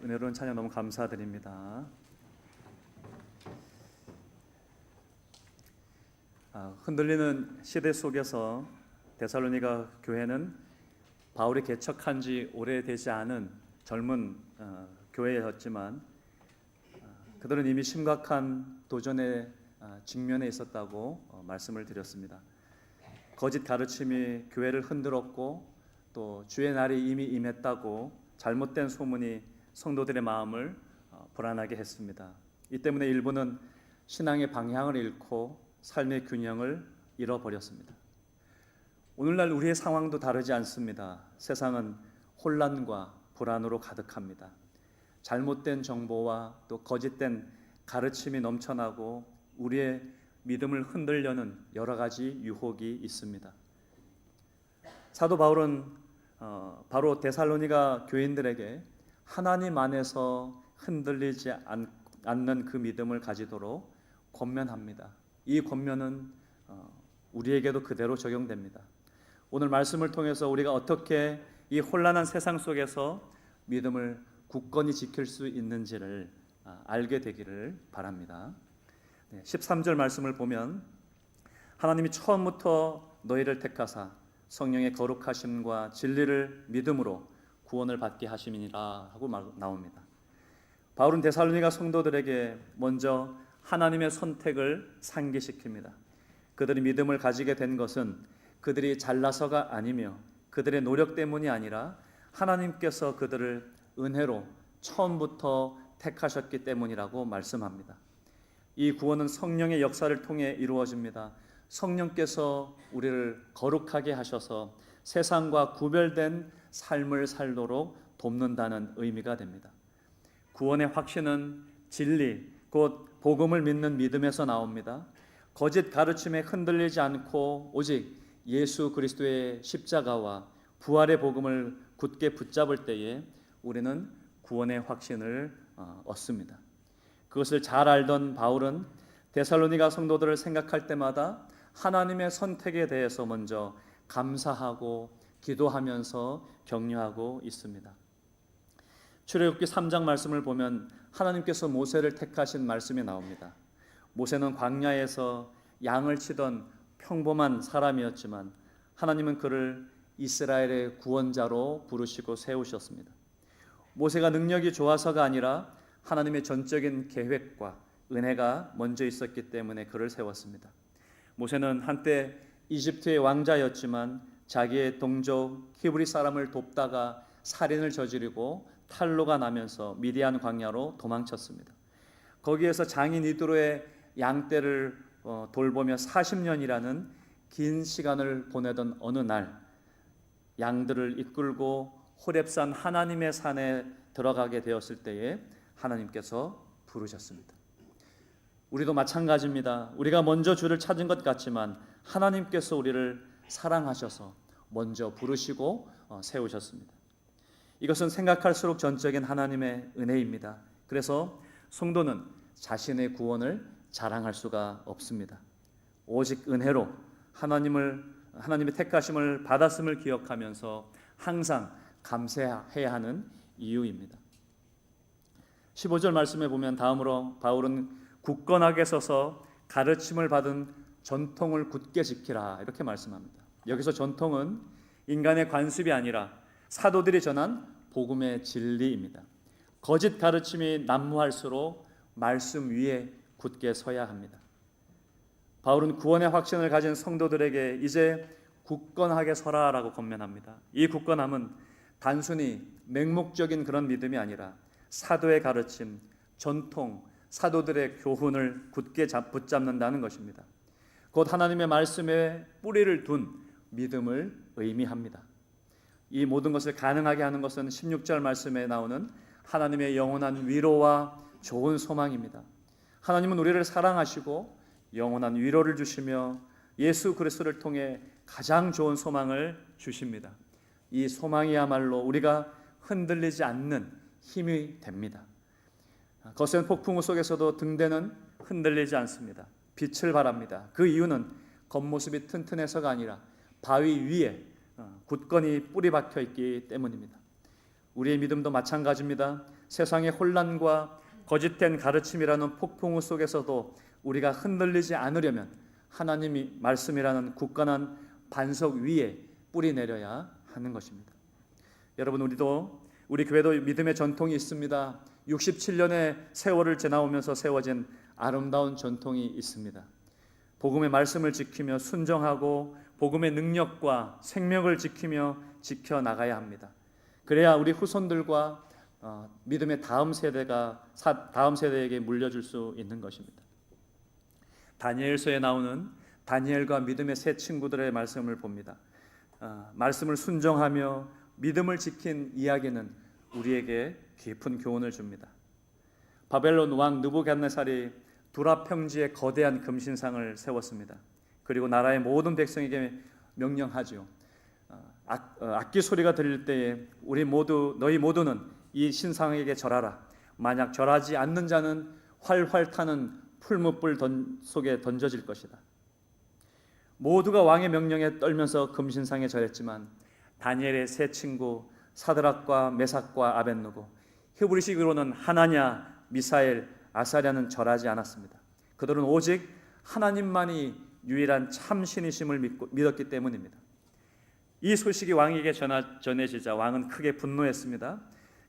은혜로운 찬양 너무 감사드립니다. 흔들리는 시대 속에서 데살로니가 교회는 바울이 개척한 지 오래되지 않은 젊은 교회였지만 그들은 이미 심각한 도전에 직면해 있었다고 말씀을 드렸습니다. 거짓 가르침이 교회를 흔들었고 또 주의 날이 이미 임했다고 잘못된 소문이 성도들의 마음을 불안하게 했습니다. 이 때문에 일부는 신앙의 방향을 잃고 삶의 균형을 잃어버렸습니다. 오늘날 우리의 상황도 다르지 않습니다. 세상은 혼란과 불안으로 가득합니다. 잘못된 정보와 또 거짓된 가르침이 넘쳐나고 우리의 믿음을 흔들려는 여러 가지 유혹이 있습니다. 사도 바울은 바로 데살로니가 교인들에게 하나님 안에서 흔들리지 않는 그 믿음을 가지도록 권면합니다. 이 권면은 우리에게도 그대로 적용됩니다. 오늘 말씀을 통해서 우리가 어떻게 이 혼란한 세상 속에서 믿음을 굳건히 지킬 수 있는지를 알게 되기를 바랍니다. 13절 말씀을 보면 하나님이 처음부터 너희를 택하사 성령의 거룩하심과 진리를 믿음으로 구원을 받게 하심이니라 하고 나옵니다. 바울은 데살로니가 성도들에게 먼저 하나님의 선택을 상기시킵니다. 그들이 믿음을 가지게 된 것은 그들이 잘나서가 아니며 그들의 노력 때문이 아니라 하나님께서 그들을 은혜로 처음부터 택하셨기 때문이라고 말씀합니다. 이 구원은 성령의 역사를 통해 이루어집니다. 성령께서 우리를 거룩하게 하셔서 세상과 구별된 삶을 살도록 돕는다는 의미가 됩니다. 구원의 확신은 진리, 곧 복음을 믿는 믿음에서 나옵니다. 거짓 가르침에 흔들리지 않고 오직 예수 그리스도의 십자가와 부활의 복음을 굳게 붙잡을 때에 우리는 구원의 확신을 얻습니다. 그것을 잘 알던 바울은 데살로니가 성도들을 생각할 때마다 하나님의 선택에 대해서 먼저 감사하고 기도하면서 격려하고 있습니다. 출애굽기 3장 말씀을 보면 하나님께서 모세를 택하신 말씀이 나옵니다. 모세는 광야에서 양을 치던 평범한 사람이었지만 하나님은 그를 이스라엘의 구원자로 부르시고 세우셨습니다. 모세가 능력이 좋아서가 아니라 하나님의 전적인 계획과 은혜가 먼저 있었기 때문에 그를 세웠습니다. 모세는 한때 이집트의 왕자였지만 자기의 동족 히브리 사람을 돕다가 살인을 저지르고 탈로가 나면서 미디안 광야로 도망쳤습니다. 거기에서 장인 이드로의 양떼를 돌보며 40년이라는 긴 시간을 보내던 어느 날 양들을 이끌고 호렙산 하나님의 산에 들어가게 되었을 때에 하나님께서 부르셨습니다. 우리도 마찬가지입니다. 우리가 먼저 주를 찾은 것 같지만 하나님께서 우리를 사랑하셔서 먼저 부르시고 세우셨습니다. 이것은 생각할수록 전적인 하나님의 은혜입니다. 그래서 성도는 자신의 구원을 자랑할 수가 없습니다. 오직 은혜로 하나님의 택하심을 받았음을 기억하면서 항상 감사해야 하는 이유입니다. 15절 말씀에 보면 다음으로 바울은 굳건하게 서서 가르침을 받은 전통을 굳게 지키라 이렇게 말씀합니다. 여기서 전통은 인간의 관습이 아니라 사도들이 전한 복음의 진리입니다. 거짓 가르침이 난무할수록 말씀 위에 굳게 서야 합니다. 바울은 구원의 확신을 가진 성도들에게 이제 굳건하게 서라라고 권면합니다. 이 굳건함은 단순히 맹목적인 그런 믿음이 아니라 사도의 가르침, 전통, 사도들의 교훈을 굳게 붙잡는다는 것입니다. 곧 하나님의 말씀에 뿌리를 둔 믿음을 의미합니다. 이 모든 것을 가능하게 하는 것은 16절 말씀에 나오는 하나님의 영원한 위로와 좋은 소망입니다. 하나님은 우리를 사랑하시고 영원한 위로를 주시며 예수 그리스도를 통해 가장 좋은 소망을 주십니다. 이 소망이야말로 우리가 흔들리지 않는 힘이 됩니다. 거센 폭풍우 속에서도 등대는 흔들리지 않습니다. 빛을 발합니다. 그 이유는 겉모습이 튼튼해서가 아니라 바위 위에 굳건히 뿌리 박혀 있기 때문입니다. 우리의 믿음도 마찬가지입니다. 세상의 혼란과 거짓된 가르침이라는 폭풍우 속에서도 우리가 흔들리지 않으려면 하나님이 말씀이라는 굳건한 반석 위에 뿌리 내려야 하는 것입니다. 여러분, 우리 교회도 믿음의 전통이 있습니다. 67년의 세월을 지나오면서 세워진 아름다운 전통이 있습니다. 복음의 말씀을 지키며 순종하고 복음의 능력과 생명을 지키며 지켜나가야 합니다. 그래야 우리 후손들과 믿음의 다음 세대에게 물려줄 수 있는 것입니다. 다니엘서에 나오는 다니엘과 믿음의 세 친구들의 말씀을 봅니다. 말씀을 순종하며 믿음을 지킨 이야기는 우리에게 깊은 교훈을 줍니다. 바벨론 왕 느부갓네살이 두라 평지에 거대한 금신상을 세웠습니다. 그리고 나라의 모든 백성에게 명령하죠. 악기 소리가 들릴 때에 너희 모두는 이 신상에게 절하라. 만약 절하지 않는 자는 활활 타는 풀무불 속에 던져질 것이다. 모두가 왕의 명령에 떨면서 금신상에 절했지만 다니엘의 세 친구 사드락과 메삭과 아벳느고, 히브리식으로는 하나냐, 미사엘, 아사랴는 절하지 않았습니다. 그들은 오직 하나님만이 유일한 참 신이심을 믿었기 때문입니다. 이 소식이 왕에게 전해지자 왕은 크게 분노했습니다.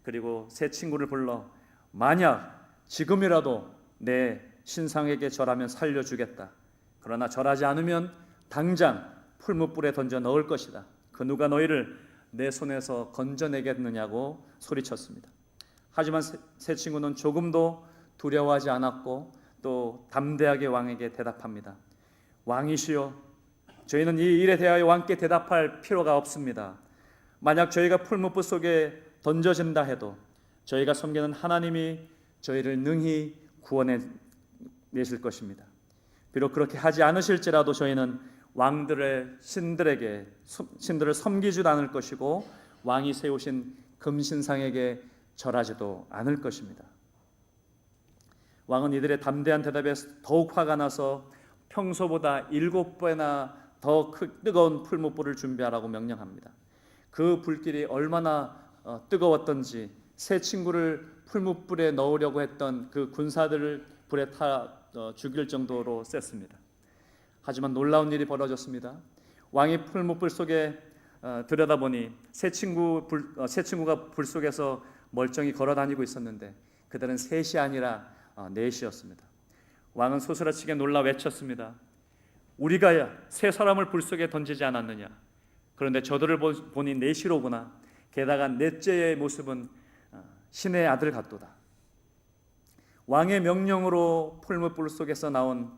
그리고 세 친구를 불러 만약 지금이라도 내 신상에게 절하면 살려주겠다. 그러나 절하지 않으면 당장 풀무불에 던져 넣을 것이다. 그 누가 너희를 내 손에서 건져내겠느냐고 소리쳤습니다. 하지만 세 친구는 조금도 두려워하지 않았고 또 담대하게 왕에게 대답합니다. 왕이시여, 저희는 이 일에 대하여 왕께 대답할 필요가 없습니다. 만약 저희가 풀무불 속에 던져진다 해도 저희가 섬기는 하나님이 저희를 능히 구원해 내실 것입니다. 비록 그렇게 하지 않으실지라도 저희는 왕들의 신들을 섬기지도 않을 것이고 왕이 세우신 금신상에게 절하지도 않을 것입니다. 왕은 이들의 담대한 대답에 더욱 화가 나서 평소보다 7배나 더 뜨거운 풀무불을 준비하라고 명령합니다. 그 불길이 얼마나 뜨거웠던지 세 친구를 풀무불에 넣으려고 했던 그 군사들을 불에 타 죽일 정도로 셌습니다. 하지만 놀라운 일이 벌어졌습니다. 왕이 풀무불 속에 들여다보니 세 친구가 불 속에서 멀쩡히 걸어다니고 있었는데 그들은 셋이 아니라 넷이었습니다. 왕은 소스라치게 놀라 외쳤습니다. 우리가 세 사람을 불 속에 던지지 않았느냐? 그런데 저들을 보니 넷이로구나. 게다가 넷째의 모습은 신의 아들 같도다. 왕의 명령으로 풀무불 속에서 나온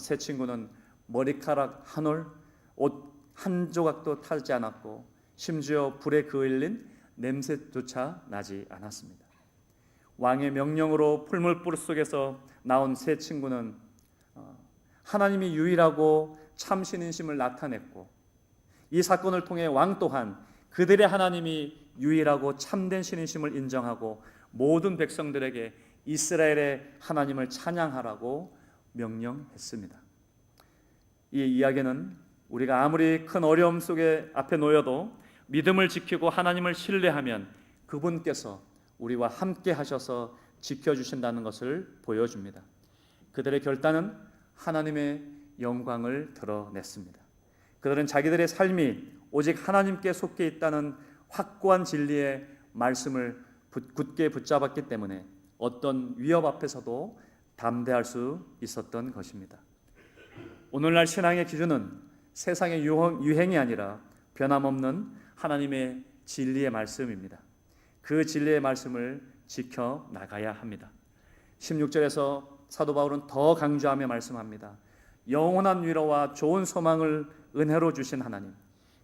세 친구는 머리카락 한 올, 옷 한 조각도 타지 않았고 심지어 불에 그을린 냄새조차 나지 않았습니다. 왕의 명령으로 풀무불 속에서 나온 세 친구는 하나님이 유일하고 참신이심을 나타냈고 이 사건을 통해 왕 또한 그들의 하나님이 유일하고 참된 신이심을 인정하고 모든 백성들에게 이스라엘의 하나님을 찬양하라고 명령했습니다. 이 이야기는 우리가 아무리 큰 어려움 속에 앞에 놓여도 믿음을 지키고 하나님을 신뢰하면 그분께서 우리와 함께 하셔서 지켜주신다는 것을 보여줍니다. 그들의 결단은 하나님의 영광을 드러냈습니다. 그들은 자기들의 삶이 오직 하나님께 속해 있다는 확고한 진리의 말씀을 굳게 붙잡았기 때문에 어떤 위협 앞에서도 담대할 수 있었던 것입니다. 오늘날 신앙의 기준은 세상의 유행이 아니라 변함없는 하나님의 진리의 말씀입니다. 그 진리의 말씀을 지켜나가야 합니다. 16절에서 사도 바울은 더 강조하며 말씀합니다. 영원한 위로와 좋은 소망을 은혜로 주신 하나님,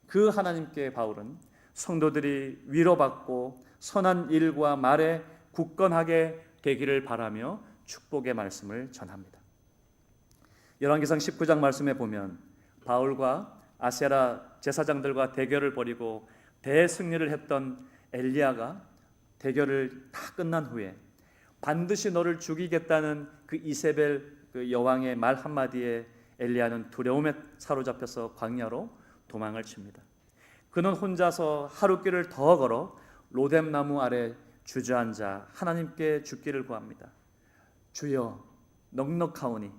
그 하나님께 바울은 성도들이 위로받고 선한 일과 말에 굳건하게 되기를 바라며 축복의 말씀을 전합니다. 열왕기상 19장 말씀에 보면 바울과 아세라 제사장들과 대결을 벌이고 대승리를 했던 엘리야가 대결을 다 끝난 후에 반드시 너를 죽이겠다는 그 이세벨 그 여왕의 말 한마디에 엘리야는 두려움에 사로잡혀서 광야로 도망을 칩니다. 그는 혼자서 하루길을 더 걸어 로뎀나무 아래 주저앉아 하나님께 죽기를 구합니다. 주여, 넉넉하오니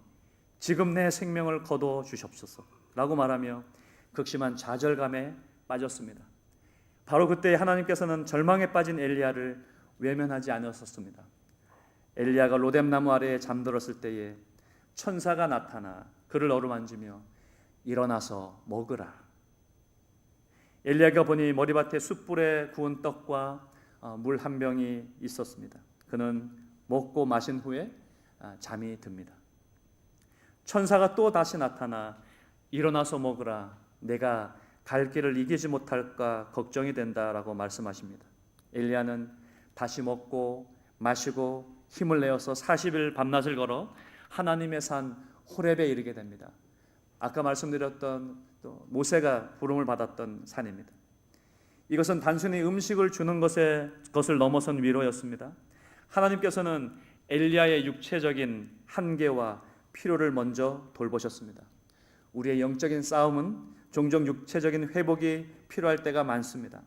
지금 내 생명을 거둬 주시옵소서 라고 말하며 극심한 좌절감에 빠졌습니다. 바로 그때 하나님께서는 절망에 빠진 엘리야를 외면하지 않으셨습니다. 엘리야가 로뎀나무 아래에 잠들었을 때에 천사가 나타나 그를 어루만지며 일어나서 먹으라. 엘리야가 보니 머리밭에 숯불에 구운 떡과 물 한 병이 있었습니다. 그는 먹고 마신 후에 잠이 듭니다. 천사가 또 다시 나타나 일어나서 먹으라. 내가 갈 길을 이기지 못할까 걱정이 된다라고 말씀하십니다. 엘리야는 다시 먹고 마시고 힘을 내어서 40일 밤낮을 걸어 하나님의 산 호렙에 이르게 됩니다. 아까 말씀드렸던 또 모세가 부름을 받았던 산입니다. 이것은 단순히 음식을 주는 것을 넘어선 위로였습니다. 하나님께서는 엘리야의 육체적인 한계와 필요를 먼저 돌보셨습니다. 우리의 영적인 싸움은 종종 육체적인 회복이 필요할 때가 많습니다.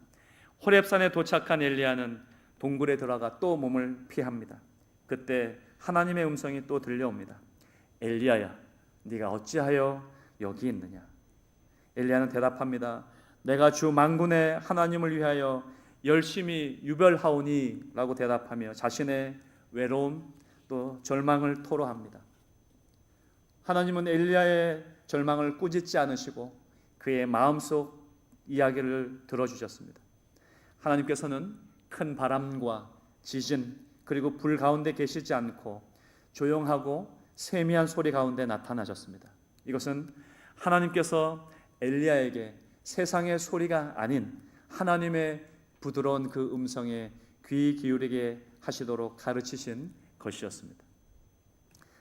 호렙산에 도착한 엘리야는 동굴에 들어가 또 몸을 피합니다. 그때 하나님의 음성이 또 들려옵니다. 엘리야야, 네가 어찌하여 여기 있느냐? 엘리야는 대답합니다. 내가 주 만군의 하나님을 위하여 열심히 유별하오니 라고 대답하며 자신의 외로움 또 절망을 토로합니다. 하나님은 엘리야의 절망을 꾸짖지 않으시고 그의 마음속 이야기를 들어주셨습니다. 하나님께서는 큰 바람과 지진 그리고 불 가운데 계시지 않고 조용하고 세미한 소리 가운데 나타나셨습니다. 이것은 하나님께서 엘리야에게 세상의 소리가 아닌 하나님의 부드러운 그 음성에 귀 기울이게 하시도록 가르치신 것이었습니다.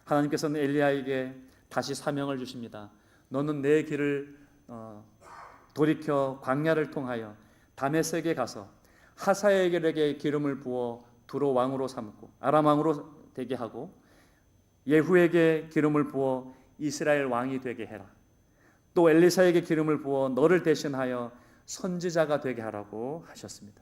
하나님께서는 엘리야에게 다시 사명을 주십니다. 너는 내 길을 돌이켜 광야를 통하여 다메섹에 가서 하사엘에게 기름을 부어 두로 왕으로 삼고 아람 왕으로 되게 하고 예후에게 기름을 부어 이스라엘 왕이 되게 해라. 또 엘리사에게 기름을 부어 너를 대신하여 선지자가 되게 하라고 하셨습니다.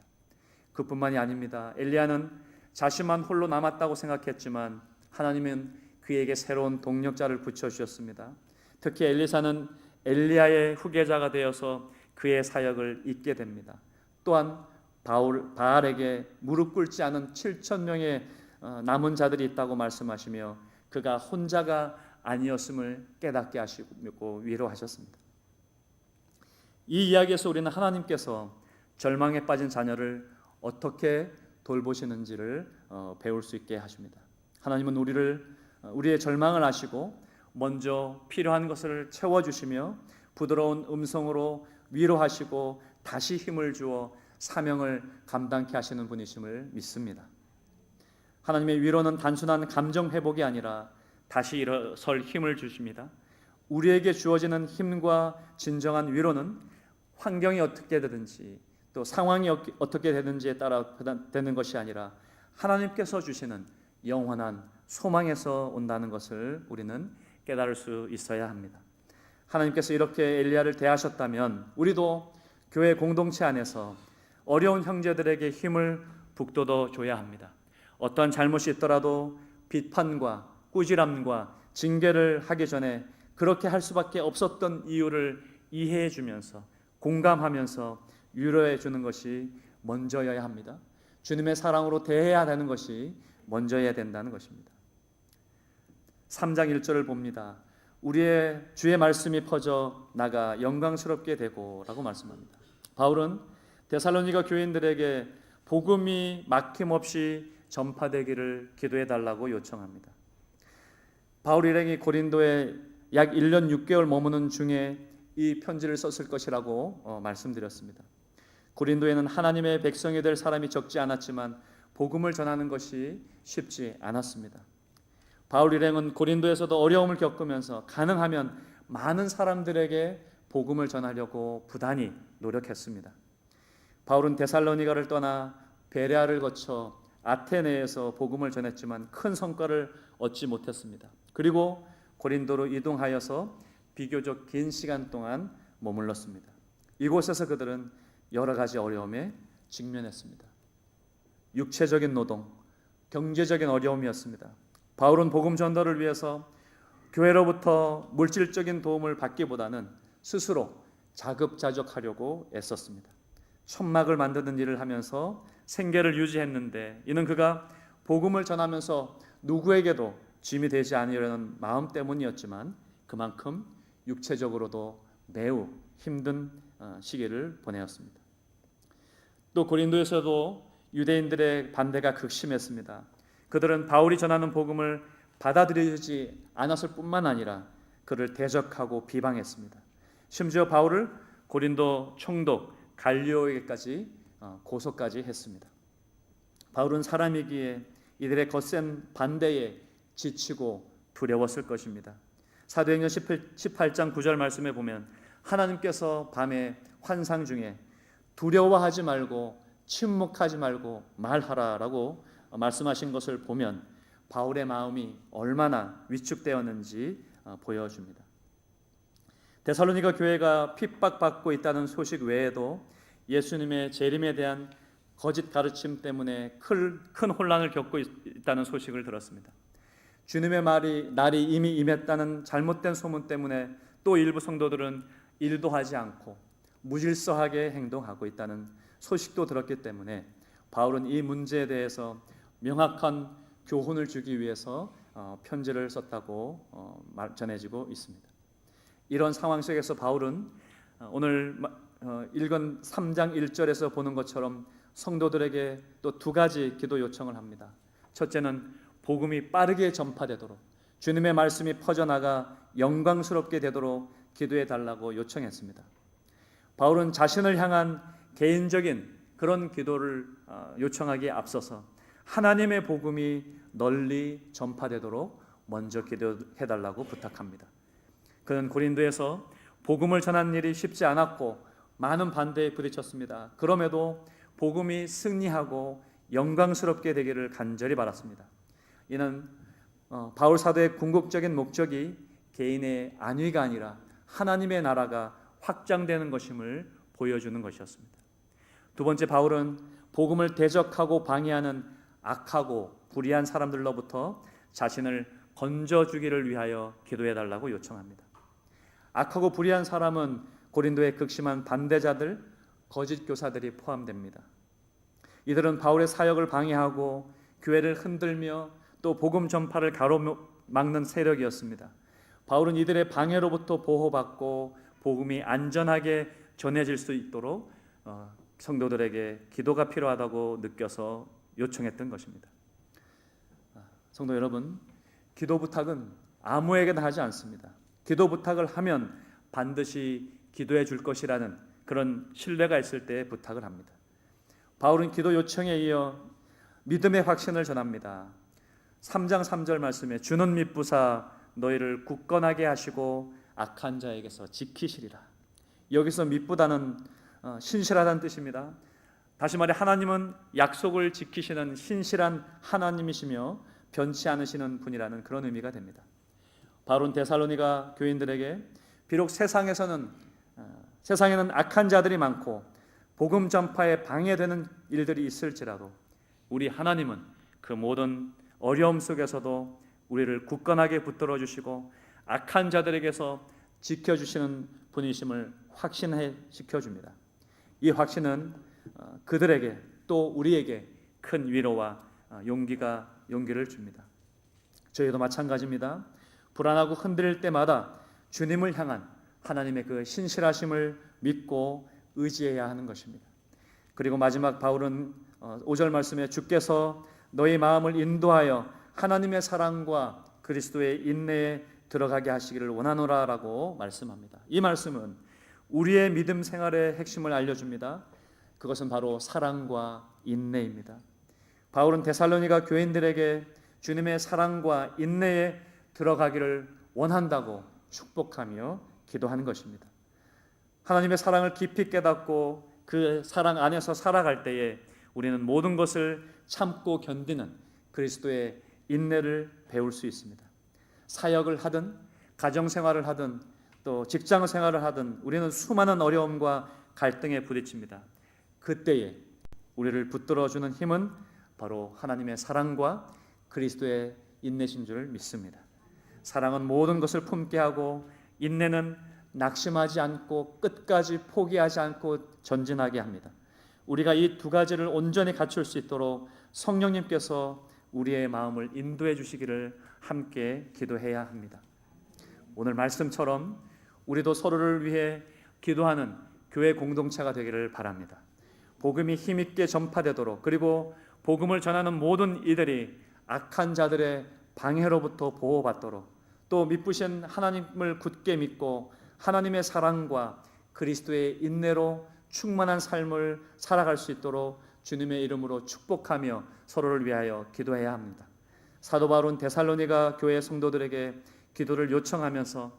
그뿐만이 아닙니다. 엘리야는 자신만 홀로 남았다고 생각했지만 하나님은 그에게 새로운 동력자를 붙여주셨습니다. 특히 엘리사는 엘리야의 후계자가 되어서 그의 사역을 잇게 됩니다. 또한 바알에게 무릎 꿇지 않은 7,000명의 남은 자들이 있다고 말씀하시며 그가 혼자가 아니었음을 깨닫게 하시고 위로하셨습니다. 이 이야기에서 우리는 하나님께서 절망에 빠진 자녀를 어떻게 돌보시는지를 배울 수 있게 하십니다. 하나님은 우리의 절망을 아시고 먼저 필요한 것을 채워주시며 부드러운 음성으로 위로하시고 다시 힘을 주어 사명을 감당케 하시는 분이심을 믿습니다. 하나님의 위로는 단순한 감정 회복이 아니라 다시 일어설 힘을 주십니다. 우리에게 주어지는 힘과 진정한 위로는 환경이 어떻게 되든지 또 상황이 어떻게 되는지에 따라 되는 것이 아니라 하나님께서 주시는 영원한 소망에서 온다는 것을 우리는 깨달을 수 있어야 합니다. 하나님께서 이렇게 엘리야를 대하셨다면 우리도 교회 공동체 안에서 어려운 형제들에게 힘을 북돋워 줘야 합니다. 어떠한 잘못이 있더라도 비판과 꾸지람과 징계를 하기 전에 그렇게 할 수밖에 없었던 이유를 이해해 주면서 공감하면서 위로해 주는 것이 먼저여야 합니다. 주님의 사랑으로 대해야 되는 것이 먼저여야 된다는 것입니다. 3장 1절을 봅니다. 우리의 주의 말씀이 퍼져 나가 영광스럽게 되고 라고 말씀합니다. 바울은 데살로니가 교인들에게 복음이 막힘없이 전파되기를 기도해 달라고 요청합니다. 바울 일행이 고린도에 약 1년 6개월 머무는 중에 이 편지를 썼을 것이라고 말씀드렸습니다. 고린도에는 하나님의 백성이 될 사람이 적지 않았지만 복음을 전하는 것이 쉽지 않았습니다. 바울 일행은 고린도에서도 어려움을 겪으면서 가능하면 많은 사람들에게 복음을 전하려고 부단히 노력했습니다. 바울은 데살로니가를 떠나 베레아를 거쳐 아테네에서 복음을 전했지만 큰 성과를 얻지 못했습니다. 그리고 고린도로 이동하여서 비교적 긴 시간 동안 머물렀습니다. 이곳에서 그들은 여러 가지 어려움에 직면했습니다. 육체적인 노동, 경제적인 어려움이었습니다. 바울은 복음 전도를 위해서 교회로부터 물질적인 도움을 받기보다는 스스로 자급자족하려고 애썼습니다. 천막을 만드는 일을 하면서 생계를 유지했는데 이는 그가 복음을 전하면서 누구에게도 짐이 되지 않으려는 마음 때문이었지만 그만큼 육체적으로도 매우 힘든 시기를 보내었습니다. 또 고린도에서도 유대인들의 반대가 극심했습니다. 그들은 바울이 전하는 복음을 받아들이지 않았을 뿐만 아니라 그를 대적하고 비방했습니다. 심지어 바울을 고린도 총독 갈리오에게까지 고소까지 했습니다. 바울은 사람이기에 이들의 거센 반대에 지치고 두려웠을 것입니다. 사도행전 18장 9절 말씀에 보면 하나님께서 밤에 환상 중에 두려워하지 말고 침묵하지 말고 말하라라고 말씀하신 것을 보면 바울의 마음이 얼마나 위축되었는지 보여줍니다. 데살로니가 교회가 핍박받고 있다는 소식 외에도 예수님의 재림에 대한 거짓 가르침 때문에 큰 혼란을 겪고 있다는 소식을 들었습니다. 주님의 날이 이미 임했다는 잘못된 소문 때문에 또 일부 성도들은 일도 하지 않고 무질서하게 행동하고 있다는 소식도 들었기 때문에 바울은 이 문제에 대해서 명확한 교훈을 주기 위해서 편지를 썼다고 전해지고 있습니다. 이런 상황 속에서 바울은 오늘 읽은 3장 1절에서 보는 것처럼 성도들에게 또 두 가지 기도 요청을 합니다. 첫째는 복음이 빠르게 전파되도록 주님의 말씀이 퍼져나가 영광스럽게 되도록 기도해 달라고 요청했습니다. 바울은 자신을 향한 개인적인 그런 기도를 요청하기에 앞서서 하나님의 복음이 널리 전파되도록 먼저 기도해 달라고 부탁합니다. 그는 고린도에서 복음을 전하는 일이 쉽지 않았고 많은 반대에 부딪혔습니다. 그럼에도 복음이 승리하고 영광스럽게 되기를 간절히 바랐습니다. 이는 바울 사도의 궁극적인 목적이 개인의 안위가 아니라 하나님의 나라가 확장되는 것임을 보여주는 것이었습니다. 두 번째, 바울은 복음을 대적하고 방해하는 악하고 불의한 사람들로부터 자신을 건져주기를 위하여 기도해달라고 요청합니다. 악하고 불의한 사람은 고린도의 극심한 반대자들, 거짓 교사들이 포함됩니다. 이들은 바울의 사역을 방해하고 교회를 흔들며 또 복음 전파를 가로막는 세력이었습니다. 바울은 이들의 방해로부터 보호받고 복음이 안전하게 전해질 수 있도록 성도들에게 기도가 필요하다고 느껴서 요청했던 것입니다. 성도 여러분, 기도 부탁은 아무에게나 하지 않습니다. 기도 부탁을 하면 반드시 기도해 줄 것이라는 그런 신뢰가 있을 때 부탁을 합니다. 바울은 기도 요청에 이어 믿음의 확신을 전합니다. 3장 3절 말씀에 주는 믿부사 너희를 굳건하게 하시고 악한 자에게서 지키시리라. 여기서 믿보다는 신실하다는 뜻입니다. 다시 말해 하나님은 약속을 지키시는 신실한 하나님이시며 변치 않으시는 분이라는 그런 의미가 됩니다. 바울은 데살로니가 교인들에게 비록 세상에는 악한 자들이 많고 복음 전파에 방해되는 일들이 있을지라도 우리 하나님은 그 모든 어려움 속에서도 우리를 굳건하게 붙들어 주시고 악한 자들에게서 지켜주시는 분이심을 확신해 시켜줍니다. 이 확신은 그들에게 또 우리에게 큰 위로와 용기를 줍니다. 저희도 마찬가지입니다. 불안하고 흔들릴 때마다 주님을 향한 하나님의 그 신실하심을 믿고 의지해야 하는 것입니다. 그리고 마지막 바울은 5절 말씀에 주께서 너희 마음을 인도하여 하나님의 사랑과 그리스도의 인내에 들어가게 하시기를 원하노라라고 말씀합니다. 이 말씀은 우리의 믿음 생활의 핵심을 알려줍니다. 그것은 바로 사랑과 인내입니다. 바울은 데살로니가 교인들에게 주님의 사랑과 인내에 들어가기를 원한다고 축복하며 기도하는 것입니다. 하나님의 사랑을 깊이 깨닫고 그 사랑 안에서 살아갈 때에 우리는 모든 것을 참고 견디는 그리스도의 인내를 배울 수 있습니다. 사역을 하든 가정생활을 하든 또 직장생활을 하든 우리는 수많은 어려움과 갈등에 부딪힙니다. 그때에 우리를 붙들어주는 힘은 바로 하나님의 사랑과 그리스도의 인내신 줄 믿습니다. 사랑은 모든 것을 품게 하고 인내는 낙심하지 않고 끝까지 포기하지 않고 전진하게 합니다. 우리가 이 두 가지를 온전히 갖출 수 있도록 성령님께서 우리의 마음을 인도해 주시기를 함께 기도해야 합니다. 오늘 말씀처럼 우리도 서로를 위해 기도하는 교회 공동체가 되기를 바랍니다. 복음이 힘있게 전파되도록, 그리고 복음을 전하는 모든 이들이 악한 자들의 방해로부터 보호받도록, 또 믿으신 하나님을 굳게 믿고 하나님의 사랑과 그리스도의 인내로 충만한 삶을 살아갈 수 있도록 주님의 이름으로 축복하며 서로를 위하여 기도해야 합니다. 사도 바울은 데살로니가 교회 성도들에게 기도를 요청하면서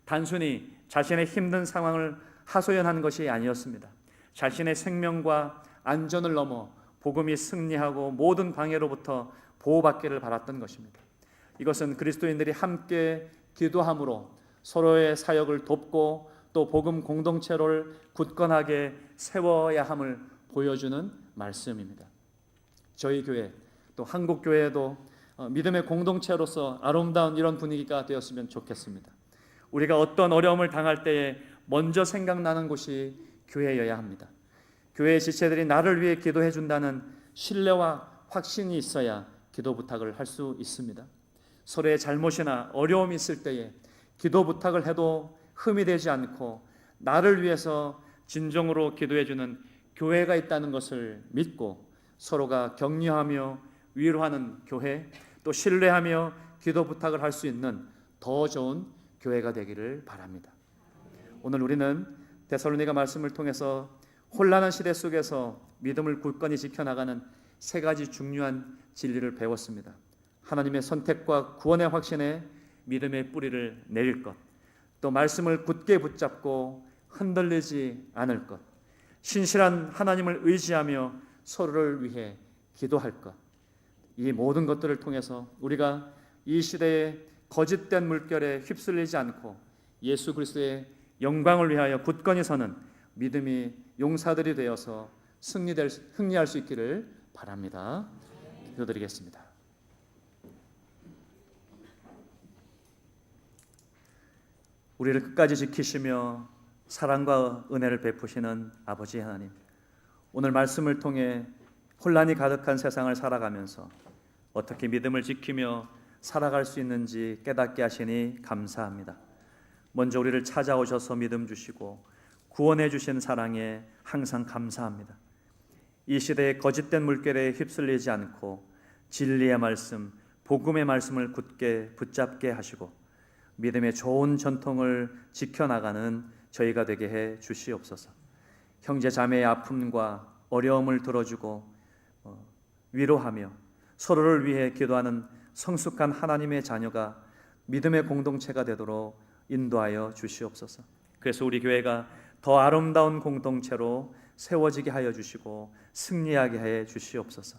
단순히 자신의 힘든 상황을 하소연한 것이 아니었습니다. 자신의 생명과 안전을 넘어 복음이 승리하고 모든 방해로부터 보호받기를 바랐던 것입니다. 이것은 그리스도인들이 함께 기도함으로 서로의 사역을 돕고 또 복음 공동체를 굳건하게 세워야 함을 보여주는 말씀입니다. 저희 교회 또 한국 교회도 믿음의 공동체로서 아름다운 이런 분위기가 되었으면 좋겠습니다. 우리가 어떤 어려움을 당할 때에 먼저 생각나는 곳이 교회여야 합니다. 교회의 지체들이 나를 위해 기도해 준다는 신뢰와 확신이 있어야 기도 부탁을 할 수 있습니다. 서로의 잘못이나 어려움이 있을 때에 기도 부탁을 해도 흠이 되지 않고 나를 위해서 진정으로 기도해 주는 교회가 있다는 것을 믿고 서로가 격려하며 위로하는 교회, 또 신뢰하며 기도 부탁을 할 수 있는 더 좋은 교회가 되기를 바랍니다. 오늘 우리는 데살로니가 말씀을 통해서 혼란한 시대 속에서 믿음을 굳건히 지켜나가는 세 가지 중요한 진리를 배웠습니다. 하나님의 선택과 구원의 확신에 믿음의 뿌리를 내릴 것, 또 말씀을 굳게 붙잡고 흔들리지 않을 것, 신실한 하나님을 의지하며 서로를 위해 기도할 것. 이 모든 것들을 통해서 우리가 이 시대의 거짓된 물결에 휩쓸리지 않고 예수 그리스도의 영광을 위하여 굳건히 서는 믿음이 용사들이 되어서 승리할 수 있기를 바랍니다. 기도드리겠습니다. 우리를 끝까지 지키시며 사랑과 은혜를 베푸시는 아버지 하나님, 오늘 말씀을 통해 혼란이 가득한 세상을 살아가면서 어떻게 믿음을 지키며 살아갈 수 있는지 깨닫게 하시니 감사합니다. 먼저 우리를 찾아오셔서 믿음 주시고 구원해 주신 사랑에 항상 감사합니다. 이 시대의 거짓된 물결에 휩쓸리지 않고 진리의 말씀, 복음의 말씀을 굳게 붙잡게 하시고 믿음의 좋은 전통을 지켜나가는 저희가 되게 해 주시옵소서. 형제 자매의 아픔과 어려움을 들어주고 위로하며 서로를 위해 기도하는 성숙한 하나님의 자녀가 믿음의 공동체가 되도록 인도하여 주시옵소서. 그래서 우리 교회가 더 아름다운 공동체로 세워지게 하여 주시고 승리하게 해 주시옵소서.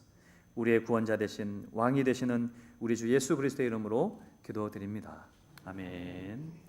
우리의 구원자 되신 왕이 되시는 우리 주 예수 그리스도의 이름으로 기도드립니다. 아멘.